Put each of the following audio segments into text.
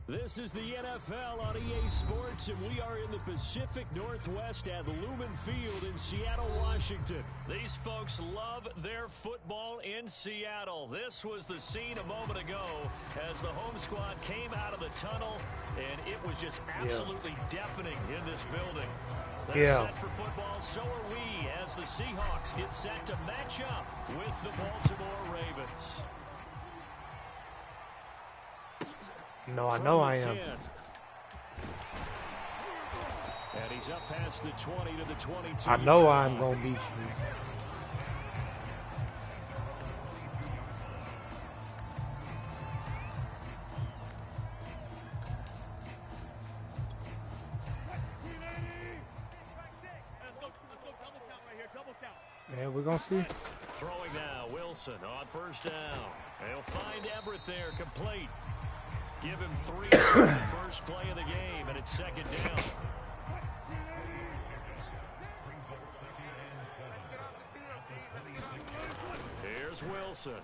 This is the NFL on EA Sports, and we are in the Pacific Northwest at Lumen Field in Seattle, Washington. These folks love their football in Seattle. This was the scene a moment ago as the home squad came out of the tunnel, and it was just absolutely deafening in this building. They're set for football, so are we, as the Seahawks get set to match up with the Baltimore Ravens. No, I know I am. And he's up past the 20 to the 22. I know I'm going to beat you. Yeah, we're going to see. Throwing now, Wilson on first down. They'll find Everett there, complete. Give him 3 for the first play of the game, and it's second down. Here's Wilson.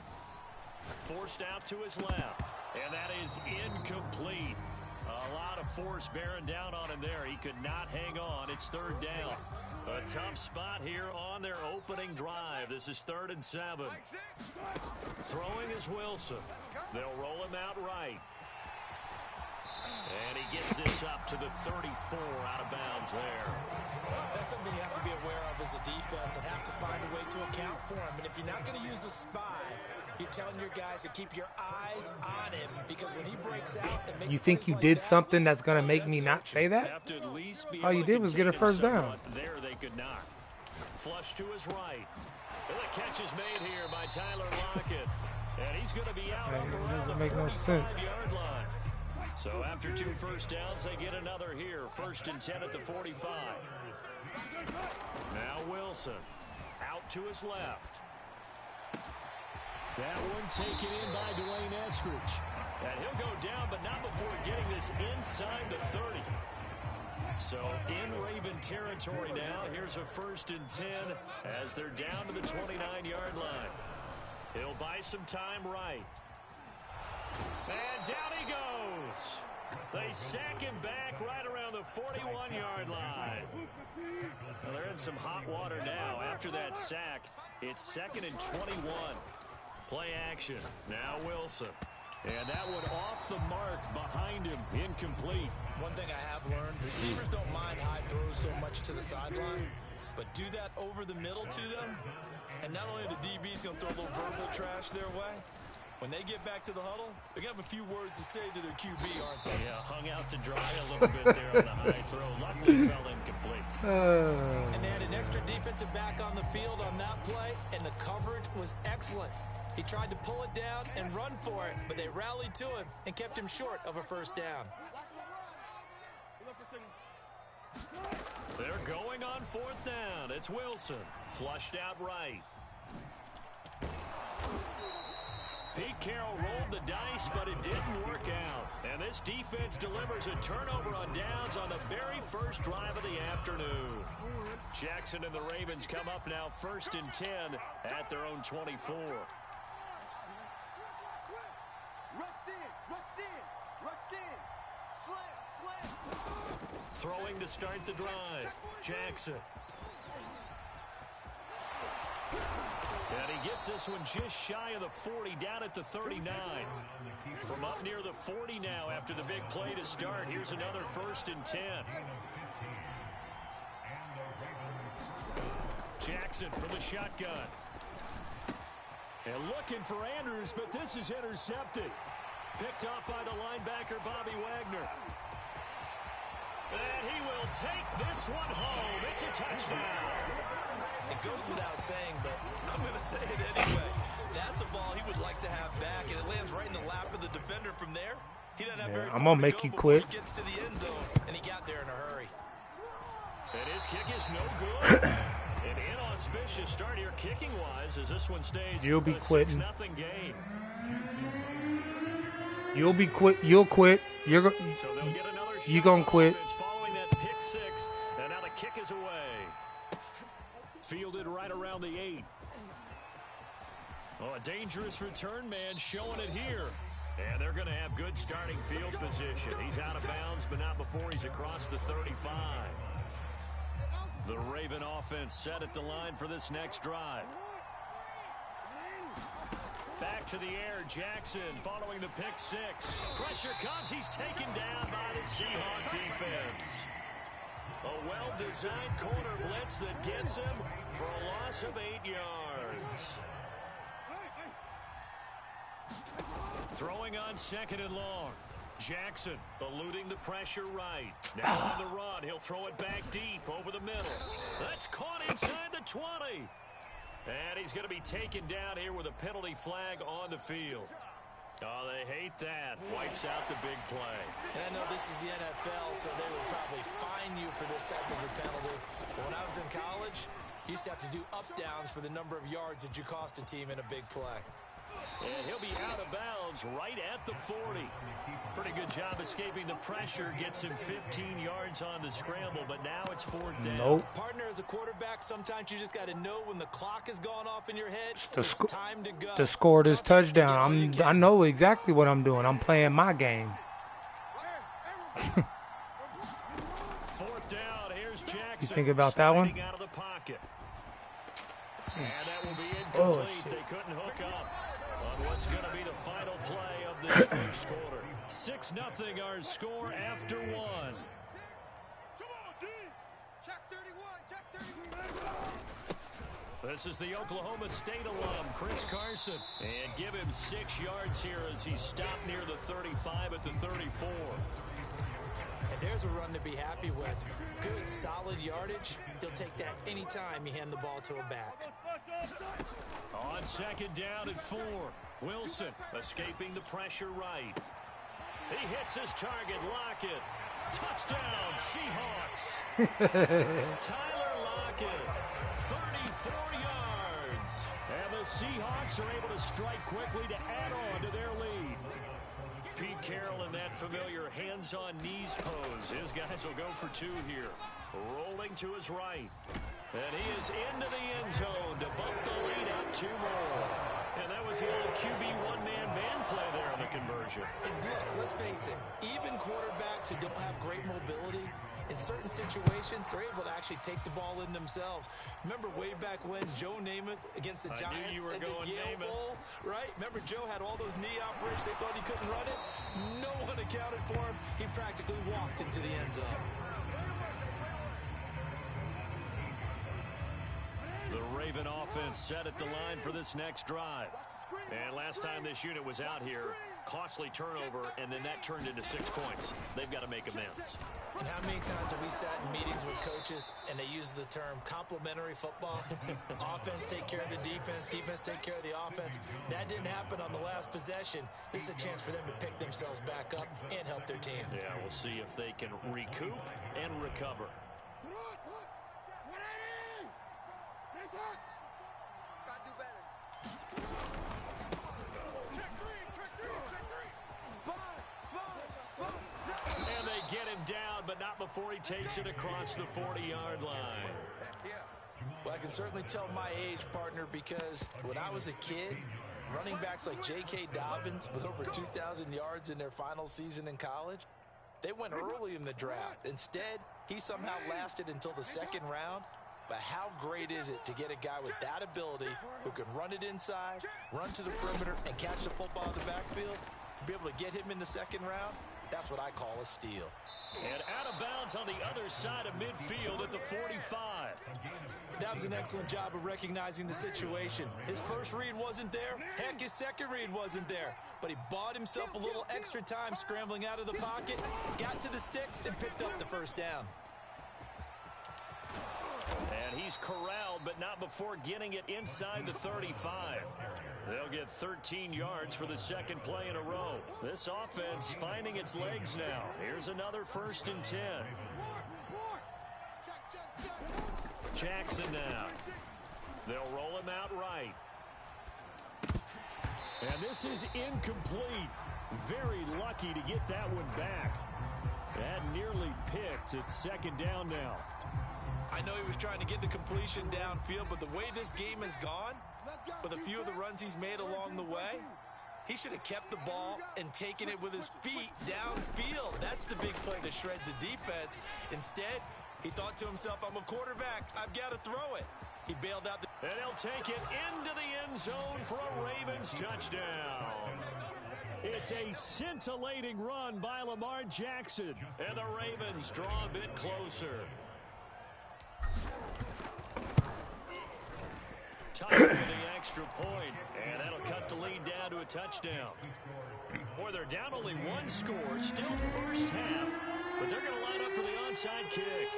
Forced out to his left, and that is incomplete. A lot of force bearing down on him there. He could not hang on. It's third down. A tough spot here on their opening drive. This is 3rd and 7. Throwing is Wilson. They'll roll him out right. And he gets this up to the 34, out of bounds there. That's something you have to be aware of as a defense and have to find a way to account for him. And if you're not going to use a spy, you're telling your guys to keep your eyes on him, because when he breaks out, it makes you think you did something that's going to make me not say that? All you did was get a first down. There they could not. Flush to his right. And the catch is made here by Tyler Lockett. And he's going to be out on the 45-yard line. So after 2 first downs, they get another here. 1st and 10 at the 45. Now Wilson out to his left. That one taken in by Dwayne Eskridge. And he'll go down, but not before getting this inside the 30. So in Raven territory now. Here's a 1st and 10 as they're down to the 29-yard line. He'll buy some time right. And down he goes. They sack him back right around the 41-yard line. Well, they're in some hot water now. After that sack, it's 2nd and 21. Play action. Now Wilson. And that one off the mark behind him. Incomplete. One thing I have learned, receivers don't mind high throws so much to the sideline, but do that over the middle to them, and not only are the DBs going to throw a little verbal trash their way, when they get back to the huddle, they're going to have a few words to say to their QB, aren't they? Yeah, hung out to dry a little bit there on the high throw. Luckily fell incomplete. And they had an extra defensive back on the field on that play, and the coverage was excellent. He tried to pull it down and run for it, but they rallied to him and kept him short of a first down. They're going on 4th down. It's Wilson. Flushed out right. Pete Carroll rolled the dice, but it didn't work out. And this defense delivers a turnover on downs on the very first drive of the afternoon. Jackson and the Ravens come up now 1st and 10 at their own 24. Throwing to start the drive. Jackson. And he gets this one just shy of the 40, down at the 39. From up near the 40 now after the big play to start. Here's another 1st and 10. Jackson from the shotgun. And looking for Andrews, but this is intercepted. Picked off by the linebacker, Bobby Wagner. And he will take this one home. It's a touchdown. It goes without saying, but I'm going to say it anyway. That's a ball he would like to have back, and it lands right in the lap of the defender from there. He doesn't have very I'm going to make you quit. He gets to the end zone, and he got there in a hurry. And his kick is no good. An inauspicious start here kicking-wise as this one stays. You'll be quitting. 6-0 game. You'll be quit. You'll quit. You're going to quit. Following that pick 6, and now the kick is away. Fielded right around the 8. Oh, a dangerous return man showing it here. And they're going to have good starting field position. He's out of bounds, but not before he's across the 35. The Raven offense set at the line for this next drive. Back to the air, Jackson following the pick six. Pressure comes. He's taken down by the Seahawk defense. A well-designed corner blitz that gets him for a loss of 8 yards. Throwing on 2nd and long. Jackson eluding the pressure right. Now on the run. He'll throw it back deep over the middle. That's caught inside the 20. And he's going to be taken down here with a penalty flag on the field. Oh, they hate that. Wipes out the big play. And I know this is the NFL, so they would probably fine you for this type of a penalty. But when I was in college, you used to have to do up-downs for the number of yards that you cost a team in a big play. And he'll be out of bounds right at the 40. Pretty good job escaping the pressure. Gets him 15 yards on the scramble, but now it's 4th down. Nope. Partner, as a quarterback, sometimes you just got to know when the clock has gone off in your head, it's time to go. To score this touchdown. I know exactly what I'm doing. I'm playing my game. 4th down. Here's Jackson. You think about that one? Out of the pocket. And that will be incomplete. They couldn't hook up on what's going to be the final play of this first quarter. 6-0 our score after 1. This is the Oklahoma State alum, Chris Carson. And give him 6 yards here as he stopped near the 35 at the 34. And there's a run to be happy with. Good, solid yardage. He'll take that anytime you hand the ball to a back. On 2nd down and 4. Wilson escaping the pressure right. He hits his target. Lockett. Touchdown, Seahawks. Tyler Lockett, 34 yards. And the Seahawks are able to strike quickly to add on to their lead. Pete Carroll in that familiar hands-on knees pose. His guys will go for 2 here. Rolling to his right. And he is into the end zone to bump the lead up 2 more. And that was the old QB one-man band play there on the conversion. And look, let's face it, even quarterbacks who don't have great mobility, in certain situations, they're able to actually take the ball in themselves. Remember way back when Joe Namath against the Giants in the Yale Bowl, right? Remember Joe had all those knee operations. They thought he couldn't run it. No one accounted for him. He practically walked into the end zone. The Raven offense set at the line for this next drive. And last time this unit was out here, costly turnover, and then that turned into 6 points. They've got to make amends. And how many times have we sat in meetings with coaches and they use the term complementary football? Offense take care of the defense, defense take care of the offense. That didn't happen on the last possession. This is a chance for them to pick themselves back up and help their team. Yeah, we'll see if they can recoup and recover. And they get him down, but not before he takes it across the 40-yard line. Well, I can certainly tell my age, partner, because when I was a kid, running backs like J.K. Dobbins with over 2,000 yards in their final season in college, they went early in the draft. Instead, he somehow lasted until the 2nd round. But how great is it to get a guy with that ability who can run it inside, run to the perimeter, and catch the football in the backfield? To be able to get him in the 2nd round, that's what I call a steal. And out of bounds on the other side of midfield at the 45. That was an excellent job of recognizing the situation. His first read wasn't there. Heck, his second read wasn't there. But he bought himself a little extra time scrambling out of the pocket, got to the sticks, and picked up the 1st down. And he's corralled, but not before getting it inside the 35. They'll get 13 yards for the 2nd play in a row. This offense finding its legs now. Here's another 1st and 10. Jackson now. They'll roll him out right. And this is incomplete. Very lucky to get that one back. That nearly picked. It's 2nd down now. I know he was trying to get the completion downfield, but the way this game has gone, with a few of the runs he's made along the way, He should have kept the ball and taken it with his feet downfield. That's the big play that shreds the defense. Instead, he thought to himself, I'm a quarterback. I've got to throw it. He bailed out. And he'll take it into the end zone for a Ravens touchdown. It's a scintillating run by Lamar Jackson. And the Ravens draw a bit closer. Tucker with the extra point, and that'll cut the lead down to a touchdown. Boy, they're down only one score, still first half, but they're going to line up for the onside kick.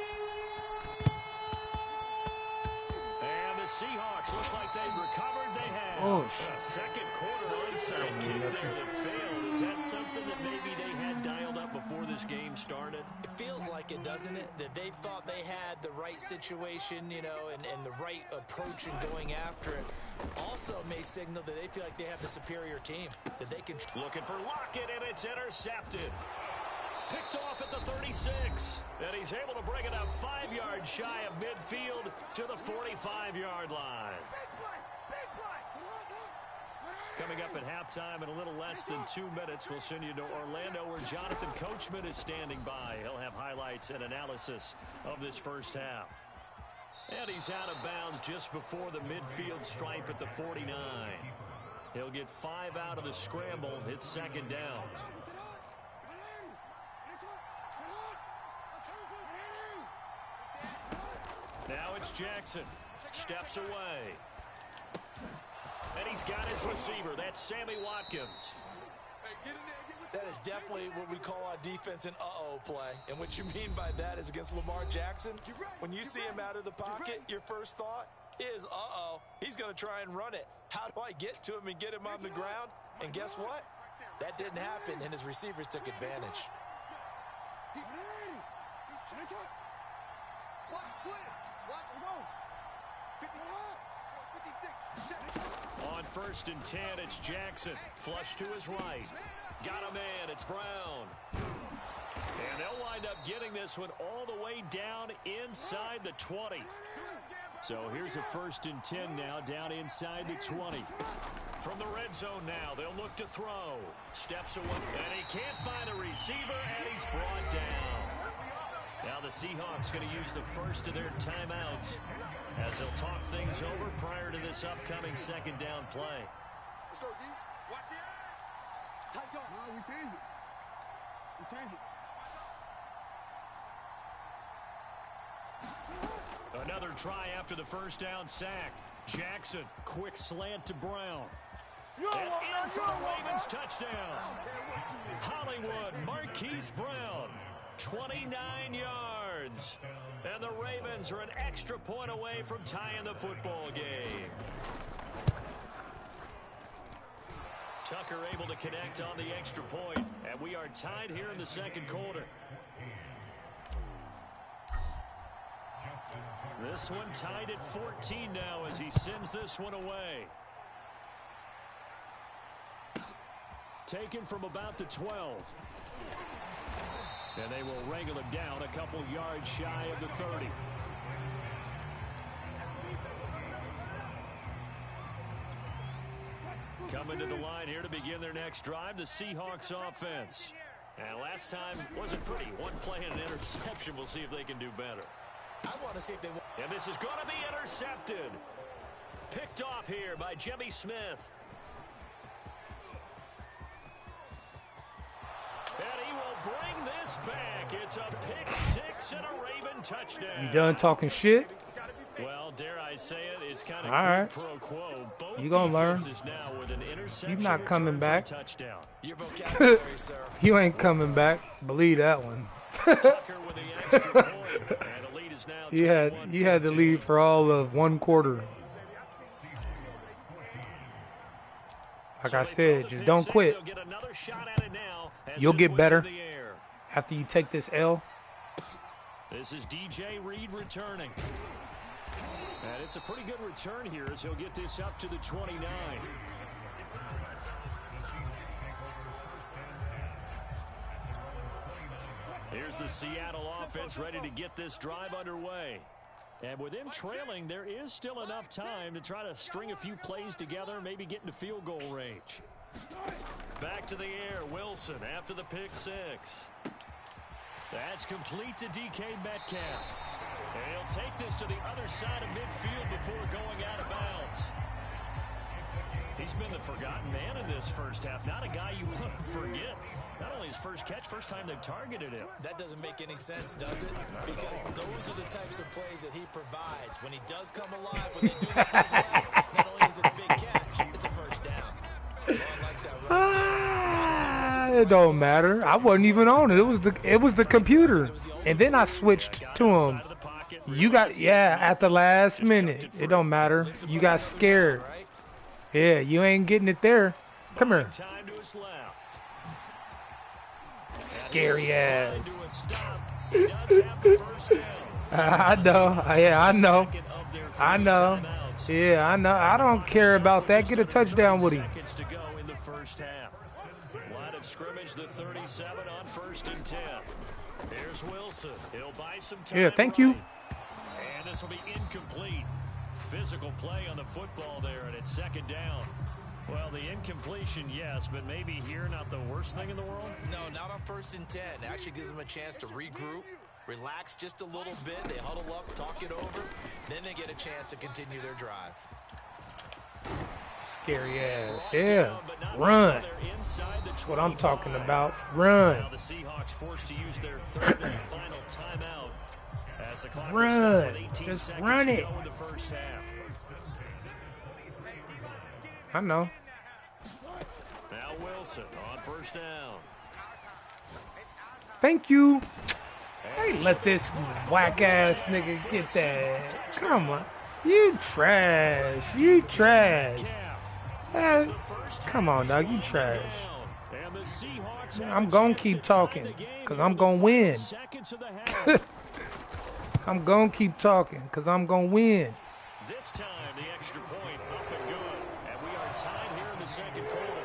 And the Seahawks, looks like they've recovered. They have. A second quarter onside kick there that failed. Is that something that maybe they had dialed up before this game started? It feels like it, doesn't it? That they thought they had the right situation, you know, and the right approach in going after it. Also may signal that they feel like they have the superior team, that they can. Looking for Lockett, and it's intercepted. Picked off at the 36, and he's able to bring it up 5 yards shy of midfield to the 45-yard line. Coming up at halftime in a little less than 2 minutes, we'll send you to Orlando where Jonathan Coachman is standing by. He'll have highlights and analysis of this first half. And he's out of bounds just before the midfield stripe at the 49. He'll get 5 out of the scramble. It's second down. Now it's Jackson. Steps away. And he's got his receiver. That's Sammy Watkins. That is definitely what we call on defense an uh-oh play. And what you mean by that is against Lamar Jackson, when you see him out of the pocket, your first thought is, uh-oh, he's going to try and run it. How do I get to him and get him on the ground? And guess what? That didn't happen, and his receivers took advantage. On 1st and 10, it's Jackson. Flush to his right. Got a man. It's Brown. And they'll wind up getting this one all the way down inside the 20. So here's a 1st and 10 now, down inside the 20. From the red zone now, they'll look to throw. Steps away, and he can't find a receiver, and he's brought down. Now the Seahawks going to use the first of their timeouts as they'll talk things over prior to this upcoming second down play. Let's go, D. Watch the eye. Tight up. No, we change it. We change it. Another try after the first down sack. Jackson, quick slant to Brown. And in for the Ravens touchdown. Hollywood, Marquise Brown, 29 yards. And the Ravens are an extra point away from tying the football game. Tucker able to connect on the extra point, and we are tied here in the second quarter. This one tied at 14 now as he sends this one away. Taken from about the 12. And they will wrangle him down a couple yards shy of the 30. Coming to the line here to begin their next drive, the Seahawks offense. And last time wasn't pretty. One play and an interception. We'll see if they can do better. I want to see if they... And this is going to be intercepted. Picked off here by Jimmy Smith. And he will bring this back. It's a pick six and a Raven touchdown. You done talking shit? Well, dare I say it, it's kind of all right. pro quo. Both you gonna learn. Now with an interception, you're not coming back. Touchdown. Your vocabulary, sir. You ain't coming back. Believe that one. Tucker with the extra point, and the lead is now you had the lead for all of one quarter. Like I said, just don't quit. You'll get better after you take this L. This is DJ Reed returning. And it's a pretty good return here as he'll get this up to the 29. Here's the Seattle offense ready to get this drive underway. And with them trailing, there is still enough time to try to string a few plays together, maybe get into field goal range. Back to the air, Wilson after the pick six. That's complete to DK Metcalf. And he'll take this to the other side of midfield before going out of bounds. He's been the forgotten man in this first half. Not a guy you want to forget. Not only his first catch, first time they've targeted him. That doesn't make any sense, does it? Because those are the types of plays that he provides. When he does come alive, when they do it his way, not only is it a big catch, it's a first down. So unlike that It don't matter. I wasn't even on it. It was the computer. And then I switched to him. You got, at the last minute. It don't matter. You got scared. Yeah, you ain't getting it there. Come here. Scary ass. I know. Yeah, I know. I know. Yeah, I know. I don't care about that. Get a touchdown with him. Line of scrimmage, the 37 on 1st and 10. Here's Wilson. He'll buy some time. Yeah, thank you. And this will be incomplete. Physical play on the football there, and it's 2nd down. Well, the incompletion, yes, but maybe here not the worst thing in the world? No, not on 1st and 10. It actually gives them a chance to regroup, relax just a little bit. They huddle up, talk it over. Then they get a chance to continue their drive. Scary ass. Yeah. Run. That's what I'm talking about. Run. Now the Seahawks forced to use their 3rd and final timeout. As the clock Run. with 18 Just seconds run to it. go in the first half. I know. Now Wilson on 1st down. Thank you. Hey, let this whack ass nigga get that. Come on. You trash. You trash. Come on, dog. You trash. I'm going to keep talking because I'm going to win. I'm going to keep talking because I'm going to win. This time, the extra point up and good. And we are tied here in the 2nd quarter.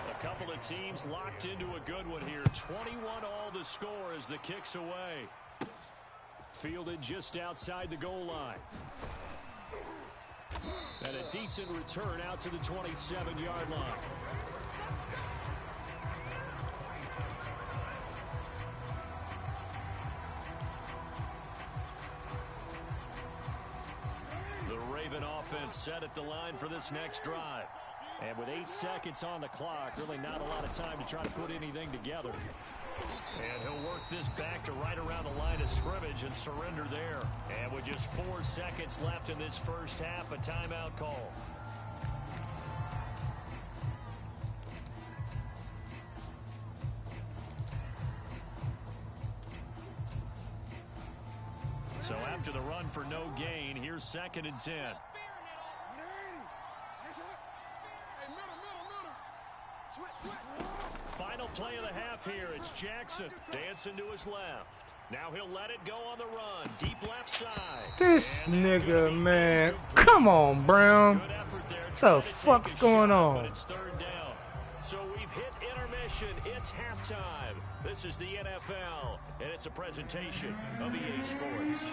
A couple of teams locked into a good one here. 21 all the score as the kick's away. Fielded just outside the goal line. And a decent return out to the 27-yard line. The Raven offense set at the line for this next drive. And with 8 seconds on the clock, really not a lot of time to try to put anything together. And he'll work this back to right around the line of scrimmage and surrender there. And with just 4 seconds left in this first half, a timeout call. So after the run for no gain, here's 2nd and 10. Final play of the half here. It's Jackson dancing to his left. Now he'll let it go on the run. Deep left side. This nigga, man. Come on, Brown. What the fuck's going on? It's 3rd down. So we've hit intermission. It's halftime. This is the NFL, and it's a presentation of EA Sports.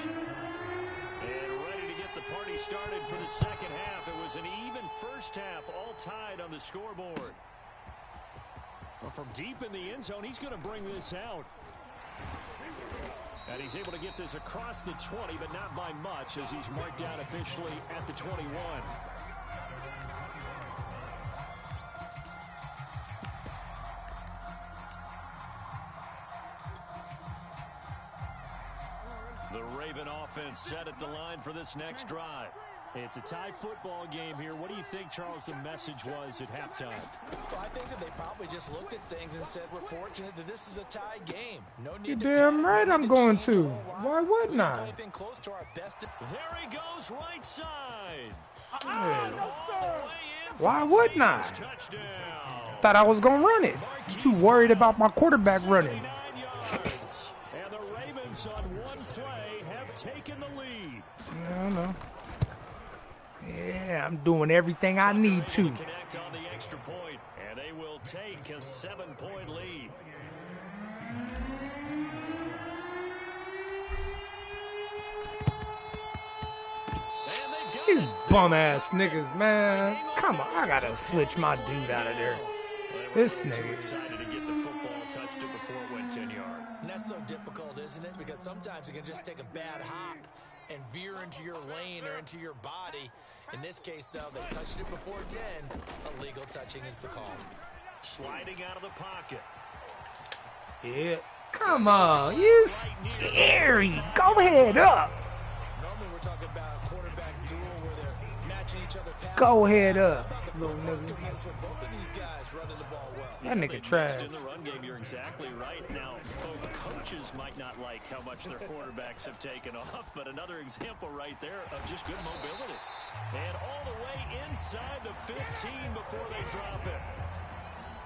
And ready to get the party started for the 2nd half. It was an even first half, all tied on the scoreboard. Well, from deep in the end zone, he's going to bring this out. And he's able to get this across the 20, but not by much, as he's marked down officially at the 21. The Raven offense set at the line for this next drive. It's a tie football game here. What do you think, Charles, the message was at halftime? Well, I think that they probably just looked at things and said, we're fortunate that this is a tie game. No need You're to damn right I'm going to. whole lot. Why wouldn't I? Anything close to our best. There he goes, right side. Yeah. All the way in for Why wouldn't I? Ravens touchdown. Thought I was going to run it. You too worried about my quarterback running. 79 yards. And the Ravens on one play have taken the lead. I don't know. Yeah, I'm doing everything I need to. Connect on the extra point, and they will take a 7-point lead. And they've These bum-ass niggas, man. Come on, I gotta switch my dude out of there. This nigga. Excited to get the football touched it before it went 10 yards. And that's so difficult, isn't it? Because sometimes it can just take a bad hop and veer into your lane or into your body. In this case, though, they touched it before 10. Illegal touching is the call. Sliding out of the pocket. Yeah. Come on, you scary. Go ahead up. Normally we're talking about a quarterback duel where they're matching each other. Go ahead up, little nigga. Both of these guys running the ball well. That nigga trash. In the run game, you're exactly right. Now, both coaches might not like how much their quarterbacks have taken off, but another example right there of just good mobility. And all the way inside the 15 before they drop it.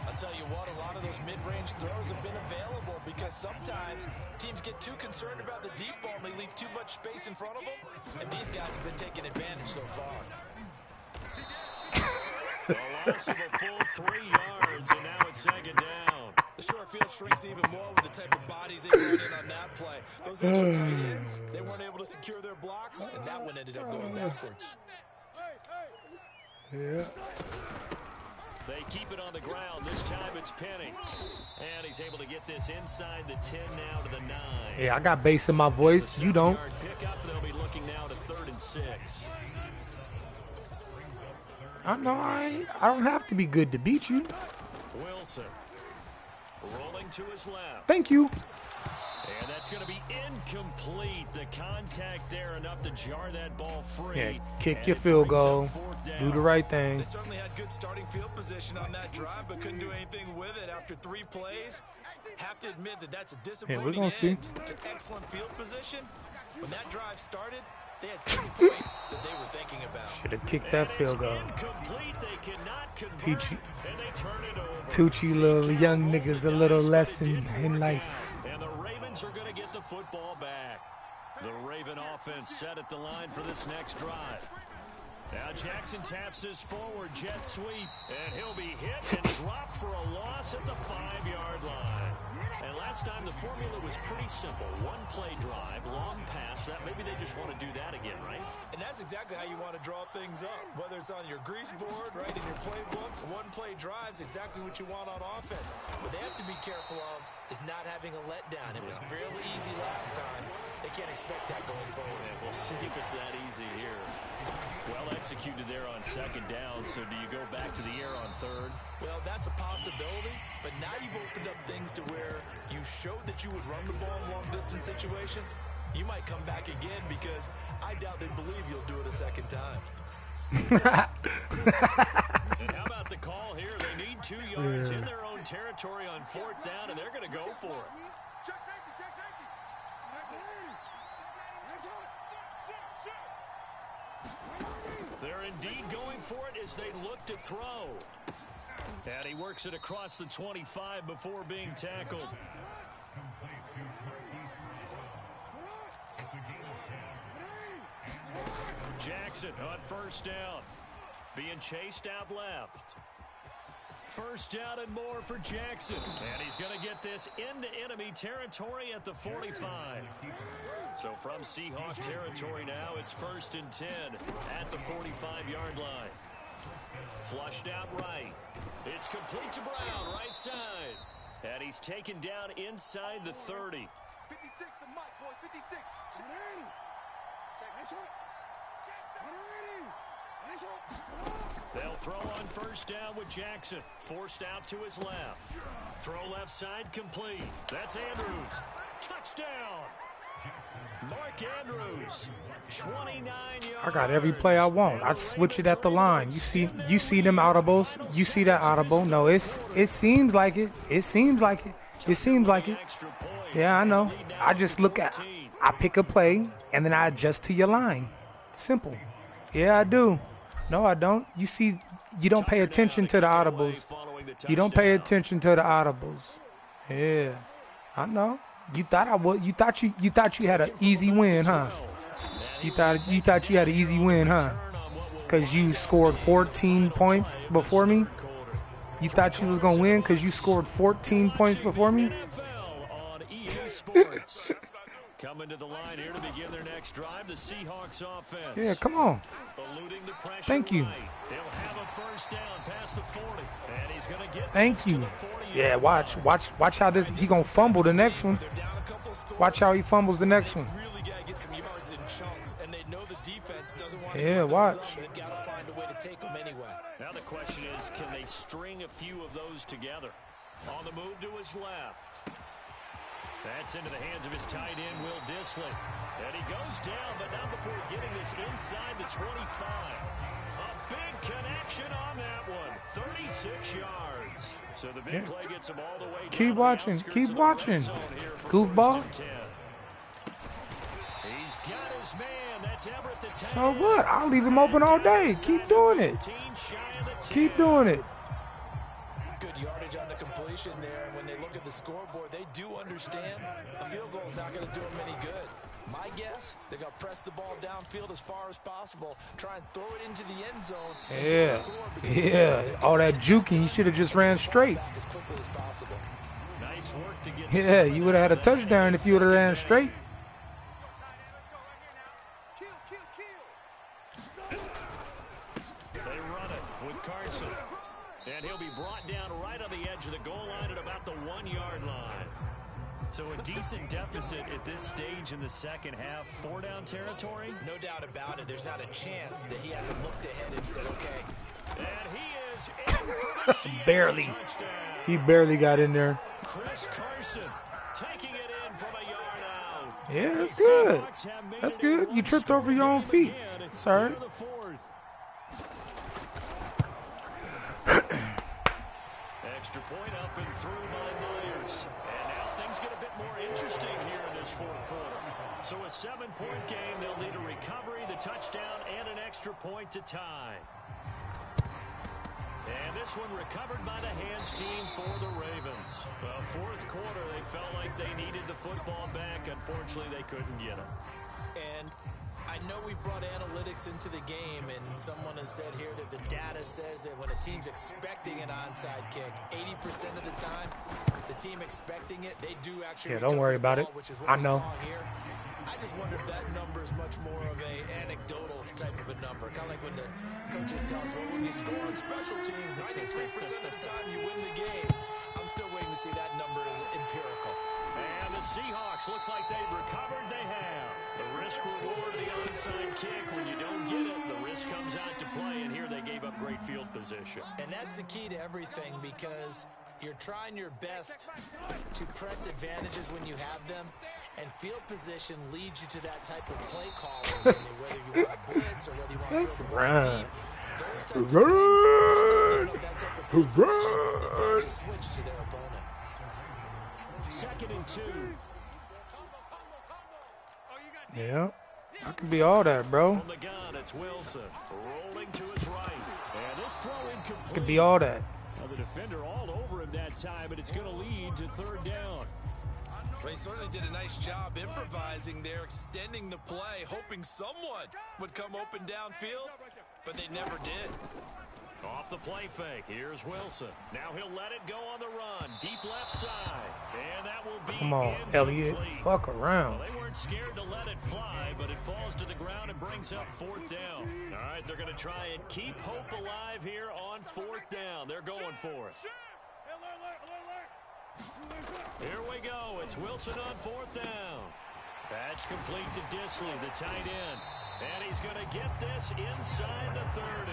I'll tell you what, a lot of those mid-range throws have been available because sometimes teams get too concerned about the deep ball and they leave too much space in front of them. And these guys have been taking advantage so far. A loss of a full 3 yards, and now it's second down. The short field shrinks even more with the type of bodies they brought in on that play. Those extra tight ends, they weren't able to secure their blocks, and that one ended up going backwards. Yeah. They keep it on the ground. This time it's Penny. And he's able to get this inside the 10 now to the 9. Yeah, I got bass in my voice. You don't. Pick up, they'll be looking now to 3rd and 6. I know I don't have to be good to beat you. Wilson rolling to his left. Thank you. And that's going to be incomplete. The contact there enough to jar that ball free. Yeah, kick your field goal. Do the right thing. They certainly had good starting field position on that drive, but couldn't do anything with it after 3 plays. Have to admit that that's a disappointing end to excellent field position. When that drive started, they had 6 points that they were thinking about. Should have kicked that field goal. They cannot convert, Teach you, and they turn it over. teach you little young niggas a little lesson in life. And the Ravens are going to get the football back. The Raven offense set at the line for this next drive. Now Jackson taps his forward jet sweep, and he'll be hit and dropped for a loss at the 5-yard line. And last time the formula was pretty simple. 1-play drive, long pass. That maybe they just want to do that again, right? And that's exactly how you want to draw things up. Whether it's on your grease board, right, in your playbook, 1-play drive's exactly what you want on offense. What they have to be careful of is not having a letdown. It was fairly easy last time. They can't expect that going forward. And we'll see if it's that easy here. Well executed there on 2nd down, so do you go back to the air on 3rd? Well, that's a possibility, but now you've opened up things to where you showed that you would run the ball in long-distance situation. You might come back again because I doubt they believe you'll do it a 2nd time. And how about the call here? They need 2 yards in their own territory on 4th down, and they're going to go for it. Check safety, check safety. They're indeed going for it as they look to throw. And he works it across the 25 before being tackled. Jackson on 1st down. Being chased out left. 1st down and more for Jackson. And he's going to get this into enemy territory at the 45. So from Seahawk territory now, it's 1st and 10 at the 45-yard line. Flushed out right. It's complete to Brown, right side. And he's taken down inside the 30. 56 to Mike, boys, 56. They'll throw on 1st down with Jackson. Forced out to his left. Throw left side complete. That's Andrews. Touchdown. Mark Andrews, 29 yards. I got every play I want. I switch it at the line. You see them audibles. You see that audible. No, it seems like it. It seems like it. It seems like it. Yeah, I know. I just look at. I pick a play and then I adjust to your line. Simple. Yeah, I do. No, I don't. You see, you don't pay attention to the audibles. You don't pay attention to the audibles. Yeah, I know. You thought I would. You thought you had an easy win, huh? You thought you had an easy win, huh? Because you scored 14 points before me. You thought you was gonna win because you scored 14 points before me. Coming to the line here to begin their next drive, the Seahawks offense. Yeah, come on. Eluding the pressure. Thank you. Right. He'll have a first down past the 40. And he's going to get Thank you. Yeah, watch how this, he going to fumble the next one. Watch how he fumbles the next one. Really got to get some yards in chunks, and they know the defense doesn't want to Yeah, watch. They've got to find a way to take them anyway. Now the question is, can they string a few of those together? On the move to his left. That's into the hands of his tight end, Will Dissly. And he goes down, but not before getting this inside the 25. A big connection on that one. 36 yards. So the big play gets him all the way down. Keep watching. Keep watching. Goofball. He's got his man. That's Everett the 10. So what? I'll leave him open all day. Keep doing it. Keep doing it. Good yardage on the completion there, and when they look at the scoreboard, they do understand a field goal is not going to do them any good. My guess, they're going to press the ball downfield as far as possible, try and throw it into the end zone. Yeah. All that juking, you should have just ran straight. As quickly as possible. Nice work to get. Yeah, you would have had a touchdown if you would have ran straight. They run it with Carson. And he'll be brought down right on the edge of the goal line at about the 1 yard line. So a decent deficit at this stage in the second half. 4-down territory? No doubt about it. There's not a chance that he hasn't looked ahead and said, okay. And he is in for the Barely. touchdown. He barely got in there. Chris Carson taking it in from a yard out. Yeah, that's good. That's good. You tripped over your own feet. Sorry. Extra point up and through by Myers. And now things get a bit more interesting here in this fourth quarter. So a 7-point game, they'll need a recovery, the touchdown, and an extra point to tie. And this one recovered by the hands team for the Ravens. Well, fourth quarter, they felt like they needed the football back. Unfortunately, they couldn't get it. And I know we brought analytics into the game, and someone has said here that the data says that when a team's expecting an onside kick, 80% of the time, the team expecting it, they do actually. Yeah, don't worry about it. I know. I just wonder if that number is much more of a anecdotal type of a number. Kind of like when the coaches tell us, well, when you score on special teams, 93% of the time you win the game. I'm still waiting to see that number as empirical. And the Seahawks, looks like they've recovered. They have. The risk reward of the onside kick. When you don't get it, the risk comes out to play, and here they gave up great field position. And that's the key to everything, because you're trying your best to press advantages when you have them, and field position leads you to that type of play calling, whether you want to blitz or whether you want to That's throw right. deep. Those types of things, that type of field position, they just switch to their opponent. 2nd and 2. Yeah. I could be all that, bro. From the gun, it's Wilson rolling to his right. And this throw incomplete. Could be all that. Now the defender all over him that time, but it's going to lead to 3rd down. Well, he certainly did a nice job improvising there, extending the play, hoping someone would come open downfield, but they never did. Off the play fake, here's Wilson. Now he'll let it go on the run, deep left side, and that will be Come on, Elliott. Fuck around. Well, they weren't scared to let it fly, but it falls to the ground and brings up 4th down. All right, they're going to try and keep hope alive here on 4th down. They're going for it. Here we go. It's Wilson on 4th down. That's complete to Dissly, the tight end. And he's going to get this inside the 30.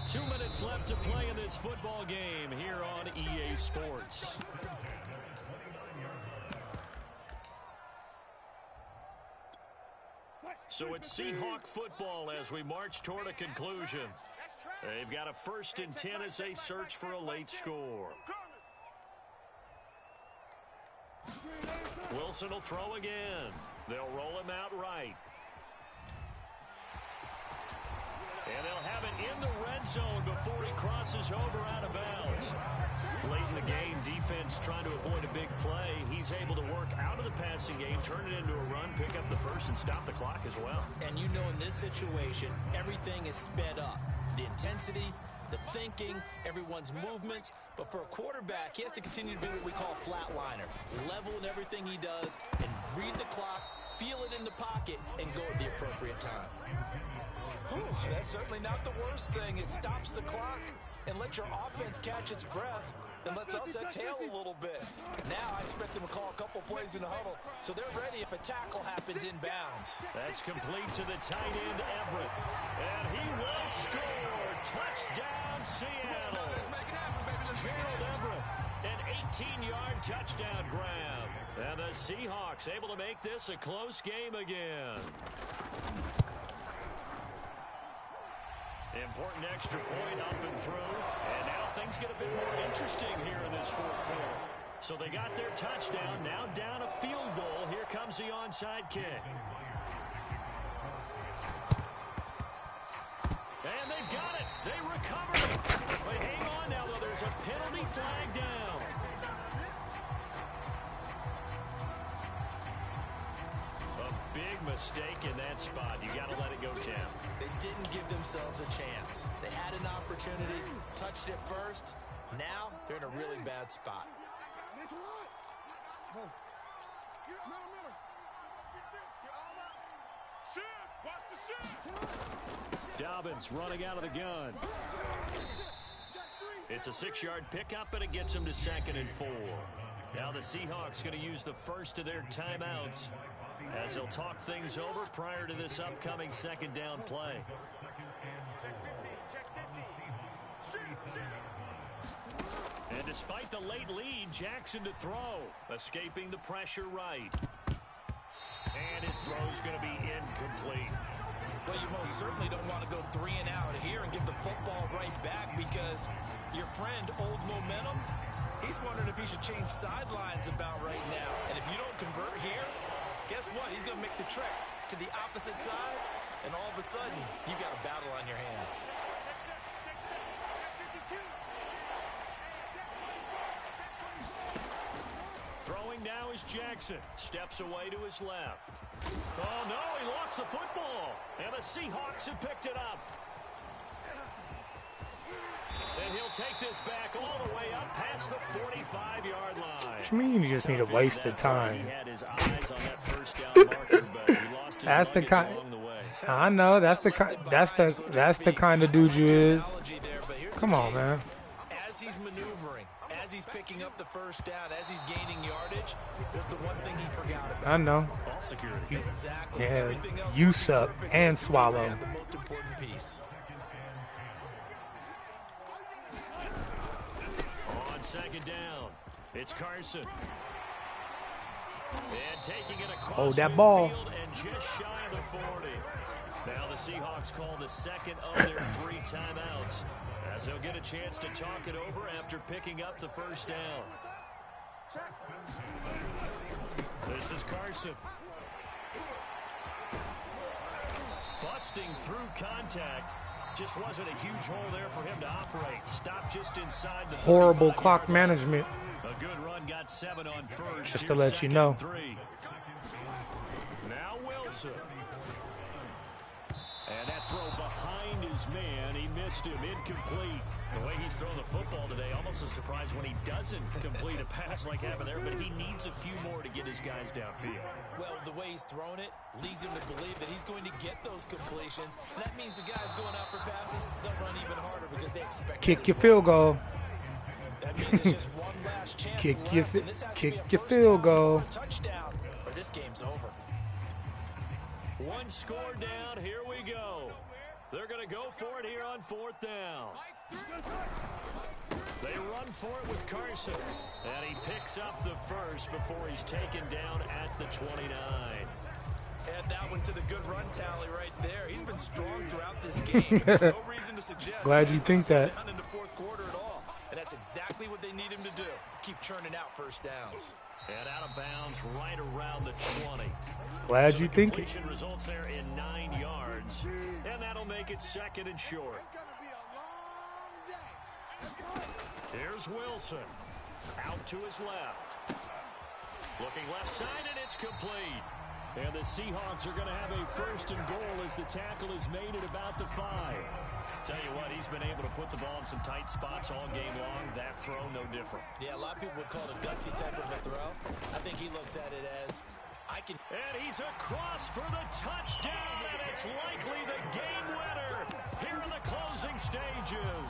Two minutes left to play in this football game here on EA Sports. So it's Seahawk football as we march toward a conclusion. They've got a 1st and 10 as they search for a late score. Wilson will throw again. They'll roll him out right. And they'll have it in the red zone before he crosses over out of bounds. Late in the game, defense trying to avoid a big play. He's able to work out of the passing game, turn it into a run, pick up the first, and stop the clock as well. And you know in this situation, everything is sped up. The intensity, the thinking, everyone's movements. But for a quarterback, he has to continue to do what we call flatliner. Level in everything he does and read the clock, feel it in the pocket, and go at the appropriate time. Whew, that's certainly not the worst thing. It stops the clock and lets your offense catch its breath and lets us exhale a little bit. Now I expect them to call a couple plays in the huddle, so they're ready if a tackle happens inbounds. That's complete to the tight end, Everett. And he will score. Touchdown, Seattle. Gerald Everett, an 18-yard touchdown grab. And the Seahawks able to make this a close game again. Important extra point up and through. And now things get a bit more interesting here in this fourth quarter. So they got their touchdown. Now down a field goal. Here comes the onside kick. And they've got it. They recovered it. But hang on now, though. There's a penalty flag down. A big mistake in that spot. You got to let it go, Tim. They didn't give themselves a chance. They had an opportunity, touched it first. Now they're in a really bad spot. Dobbins running out of the gun. It's a 6-yard pickup, and it gets him to 2nd and 4. Now the Seahawks going to use the first of their timeouts as they'll talk things over prior to this upcoming 2nd down play. And despite the late lead, Jackson to throw, escaping the pressure right. And his throw's going to be incomplete. Well, you most certainly don't want to go 3 and out here and give the football right back because your friend, Old Momentum, he's wondering if he should change sidelines about right now. And if you don't convert here, guess what? He's going to make the trek to the opposite side, and all of a sudden, you've got a battle on your hands. Throwing now is Jackson. Steps away to his left. Oh, no, he lost the football. And the Seahawks have picked it up. And he'll take this back all the way up past the 45-yard line. What you mean you just need to waste the time? He had his eyes on that first down marker, but he lost his That's the kind. along the way. I know that's the kind. That's the kind of dude you is. Come on, man. As he's maneuvering, as he's picking up the first down, as he's gaining yardage, what's the one thing he forgot about? I know. Ball security. Exactly. Yeah, Everything else you working suck perfectly. and swallow. The most important piece. On 2nd down, it's Carson. And taking it across Hold that ball. midfield and just shy of the 40. Now the Seahawks call the second of their 3 timeouts as they'll get a chance to talk it over after picking up the first down. This is Carson. Busting through contact. Just wasn't a huge hole there for him to operate. Stopped just inside the Horrible 35-yard clock line. management. A good run, got 7 on first. Just to Here's let you 2nd know. and 3. Now Wilson. And that throw behind his man. He missed him. Incomplete. The way he's thrown the football today, almost a surprise when he doesn't complete a pass like happened there, but he needs a few more to get his guys downfield. Well, the way he's thrown it leads him to believe that he's going to get those completions. And that means the guys going out for passes, they'll run even harder because they expect Kick your field goal. That means it's just one last chance Kick left, your and this has to kick be a your first field down goal. or a touchdown, or this game's over. One score down. Here we go. They're going to go for it here on 4th down. They run for it with Carson. And he picks up the first before he's taken down at the 29. Add that one to the good run tally right there. He's been strong throughout this game. There's no reason to suggest Glad you he's think gonna that. sit down in the 4th quarter at all. And that's exactly what they need him to do. Keep churning out first downs. And out of bounds right around the 20. Glad So you the think it. completion results there in 9 yards. And that'll make it 2nd and short. Here's Wilson. Out to his left. Looking left side, and it's complete. And the Seahawks are going to have a 1st and goal as the tackle is made at about the 5. Tell you what, he's been able to put the ball in some tight spots all game long. That throw, no different. Yeah, a lot of people would call it a gutsy type of a throw. I think he looks at it as, I can... And he's across for the touchdown, and it's likely the game winner here in the closing stages.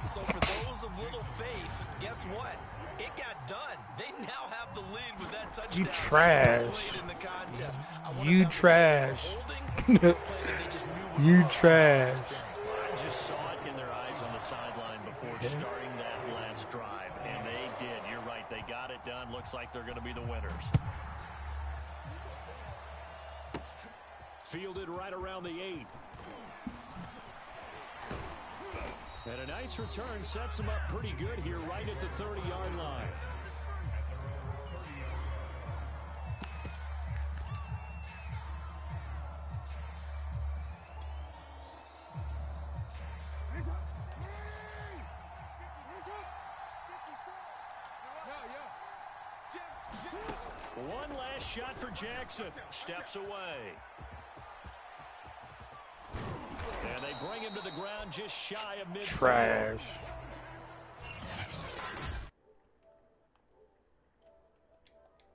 So for those of little faith, guess what? It got done. They now have the lead with that touchdown. You trash. You trash. You trash. I just saw it in their eyes on the sideline before starting that last drive, and they did. You're right. They got it done. Looks like they're going to be the winners. Fielded right around the 8. And a nice return sets him up pretty good here right at the 30-yard line. One last shot for Jackson. Steps away. And they bring him to the ground just shy of midfield. Trash.